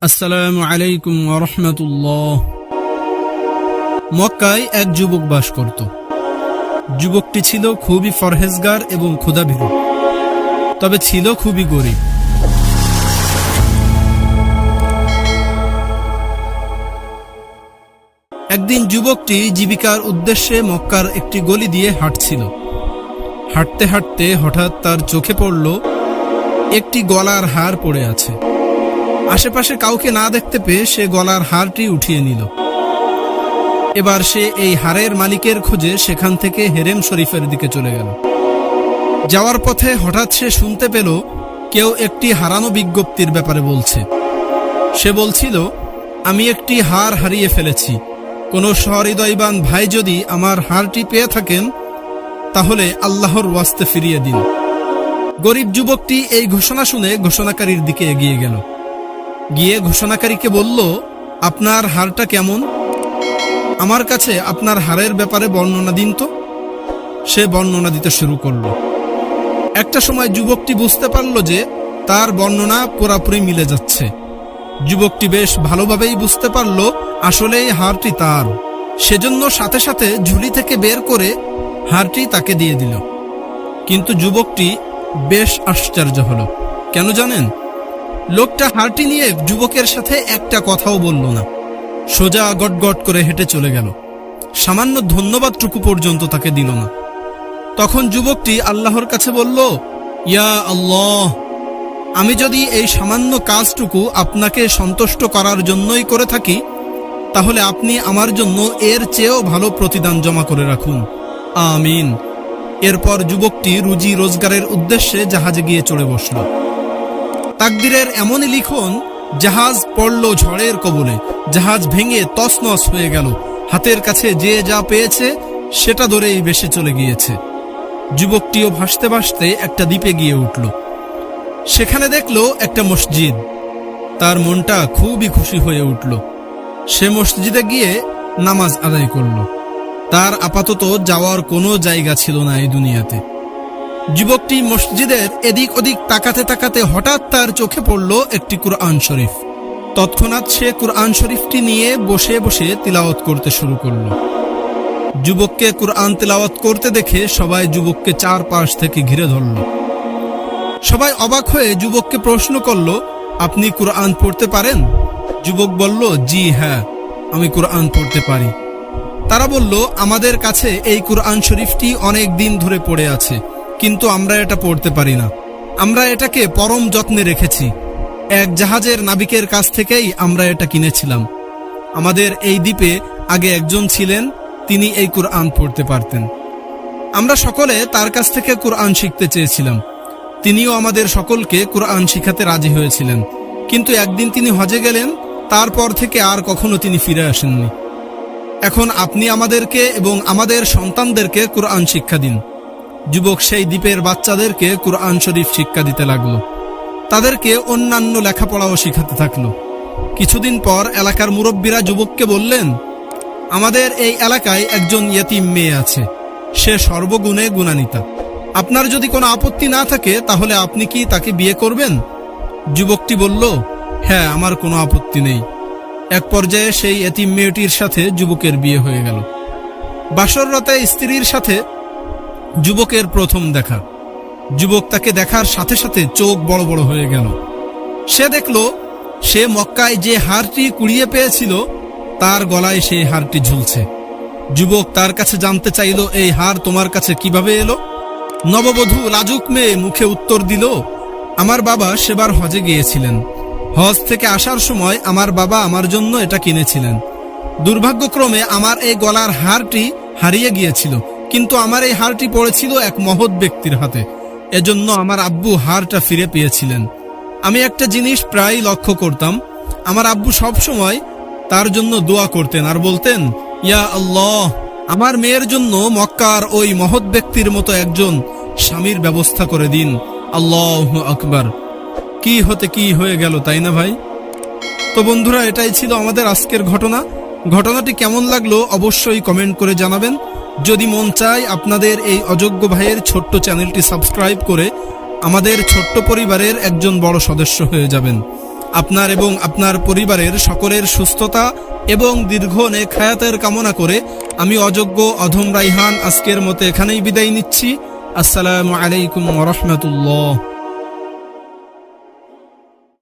আসসালামু আলাইকুম ওয়া রাহমাতুল্লাহ। মক্কায় এক যুবক বাস করত। যুবকটি ছিল খুবই পরহেজগার এবং ক্ষুধাভীরু, তবে ছিল খুবই গরীব। একদিন যুবকটি জীবিকার উদ্দেশ্যে মক্কার একটি গলি দিয়ে হাঁটছিল। হাঁটতে হাঁটতে হঠাৎ তার চোখে পড়ল একটি গলার হার পড়ে আছে। আশেপাশে কাউকে না দেখতে পেয়ে সে গলার হারটি উঠিয়ে নিল। এবার সে এই হারের মালিকের খোঁজে সেখান থেকে হেরেম শরীফের দিকে চলে গেল। যাওয়ার পথে হঠাৎ সে শুনতে পেল কেউ একটি হারানো বিজ্ঞপ্তির ব্যাপারে বলছে। সে বলছিল, আমি একটি হার হারিয়ে ফেলেছি, কোনো সহৃদয়বান ভাই যদি আমার হারটি পেয়ে থাকেন তাহলে আল্লাহর ওয়াস্তে ফিরিয়ে দিন। গরিব যুবকটি এই ঘোষণা শুনে ঘোষণাকারীর দিকে এগিয়ে গেল। গিয়ে ঘোষণাকারীকে বলল, আপনার হারটা কেমন? আমার কাছে আপনার হারের ব্যাপারে বর্ণনা দিন তো। সে বর্ণনা দিতে শুরু করল। একটা সময় যুবকটি বুঝতে পারল যে তার বর্ণনা পুরাপুরি মিলে যাচ্ছে। যুবকটি বেশ ভালোভাবেই বুঝতে পারল আসলে এই হারটি তার। সেজন্য সাথে সাথে ঝুলি থেকে বের করে হারটি তাকে দিয়ে দিল। কিন্তু যুবকটি বেশ আশ্চর্য হল। কেন জানেন? লোকটা হারটি নিয়ে যুবকের সাথে একটা কথাও বলল না, সোজা গটগট করে হেঁটে চলে গেল। সামান্য ধন্যবাদটুকু পর্যন্ত তাকে দিল না। তখন যুবকটি আল্লাহর কাছে বলল, ইয়া আল্লাহ, আমি যদি এই সামান্য কাজটুকু আপনাকে সন্তুষ্ট করার জন্যই করে থাকি তাহলে আপনি আমার জন্য এর চেয়েও ভালো প্রতিদান জমা করে রাখুন, আমিন। এরপর যুবকটি রুজি রোজগারের উদ্দেশ্যে জাহাজে গিয়ে চড়ে বসল। তাকদীরের এমনই লিখন, জাহাজ পড়ল ঝড়ের কবলে। জাহাজ ভেঙে তছনছ হয়ে গেল। হাতের কাছে যে যা পেয়েছে সেটা ধরেই ভেসে চলে গিয়েছে। যুবকটিও ভাসতে ভাসতে একটা দ্বীপে গিয়ে উঠল। সেখানে দেখল একটা মসজিদ। তার মনটা খুবই খুশি হয়ে উঠল। সে মসজিদে গিয়ে নামাজ আদায় করল। তার আপাতত যাওয়ার কোনো জায়গা ছিল না এই দুনিয়াতে। যুবকটি মসজিদের এদিক ওদিক তাকাতে তাকাতে হঠাৎ তার চোখে পড়ল একটি কুরআন শরীফ। তৎক্ষণাৎ সে কুরআন শরীফটি নিয়ে বসে বসে তিলাওয়াত করতে শুরু করল। যুবককে কুরআন তিলাওয়াত করতে দেখে সবাই যুবককে চারপাশ থেকে ঘিরে ধরল। সবাই অবাক হয়ে যুবককে প্রশ্ন করল, আপনি কুরআন পড়তে পারেন? যুবক বলল, জি হ্যাঁ, আমি কুরআন পড়তে পারি। তারা বলল, আমাদের কাছে এই কুরআন শরীফটি অনেক দিন ধরে পড়ে আছে, কিন্তু আমরা এটা পড়তে পারি না। আমরা এটাকে পরম যত্নে রেখেছি। এক জাহাজের নাবিকের কাছ থেকেই আমরা এটা কিনেছিলাম। আমাদের এই দ্বীপে আগে একজন ছিলেন, তিনি এই কুরআন পড়তে পারতেন। আমরা সকলে তার কাছ থেকে কুরআন শিখতে চেয়েছিলাম। তিনিও আমাদের সকলকে কুরআন শিখাতে রাজি হয়েছিলেন। কিন্তু একদিন তিনি হজে গেলেন, তারপর থেকে আর কখনো তিনি ফিরে আসেননি। এখন আপনি আমাদেরকে এবং আমাদের সন্তানদেরকে কুরআন শিক্ষা দিন। যুবক সেই দ্বীপের বাচ্চাদেরকে কুরআন শরীফ শিক্ষা দিতে লাগলো। তাদেরকে অন্যান্য লেখাপড়াও শিখাতে থাকলো। কিছুদিন পর এলাকার মুরব্বীরা যুবককে বললেন, আমাদের এই এলাকায় একজন ইয়েতিম মেয়ে আছে, সে সর্বগুণে গুণান্বিতা। আপনার যদি কোনো আপত্তি না থাকে তাহলে আপনি কি তাকে বিয়ে করবেন? যুবকটি বলল, হ্যাঁ, আমার কোনো আপত্তি নেই। এক পর্যায়ে সেই ইয়েতিম মেয়েটির সাথে যুবকের বিয়ে হয়ে গেল। বাসর রাতে স্ত্রীর সাথে যুবকের প্রথম দেখা। যুবক তাকে দেখার সাথে সাথে চোখ বড় বড় হয়ে গেল। সে দেখল সে মক্কায় যে হারটি কুড়িয়ে পেয়েছিল তার গলায় সেই হারটি ঝুলছে। যুবক তার কাছে জানতে চাইল, এই হার তোমার কাছে কিভাবে এলো? নববধূ লাজুক মেয়ে মুখে উত্তর দিল, আমার বাবা সেবার হজে গিয়েছিলেন। হজ থেকে আসার সময় আমার বাবা আমার জন্য এটা কিনেছিলেন। দুর্ভাগ্যক্রমে আমার এই গলার হারটি হারিয়ে গিয়েছিল, কিন্তু আমার এই হারটি পড়েছিল এক মহৎ ব্যক্তির হাতে। এজন্য আমার আব্বু হারটা ফিরে পেয়েছিলেন। আমি একটা জিনিস প্রায় লক্ষ্য করতাম, আমার আব্বু সব সময় তার জন্য দোয়া করতেন আর বলতেন, ইয়া আল্লাহ, আমার মেয়ের জন্য মক্কার ওই মহৎ ব্যক্তির মতো একজন স্বামীর ব্যবস্থা করে দিন। আল্লাহু আকবার। কি হতে কি হয়ে গেল, তাই না ভাই? তো বন্ধুরা, এটাই ছিল আমাদের আজকের ঘটনা। ঘটনাটি কেমন লাগলো অবশ্যই কমেন্ট করে জানাবেন। যদি মন চায় আপনাদের এই অযোগ্য ভাইয়ের ছোট্ট চ্যানেলটি সাবস্ক্রাইব করে আমাদের ছোট্ট পরিবারের একজন বড় সদস্য হয়ে যাবেন। আপনার এবং আপনার পরিবারের সকলের সুস্থতা এবং দীর্ঘ নেক হায়াতের কামনা করে আমি অযোগ্য অধম রাইহান আজকের মতো এখানেই বিদায় নিচ্ছি। আসসালামু আলাইকুম ওয়া রাহমাতুল্লাহ।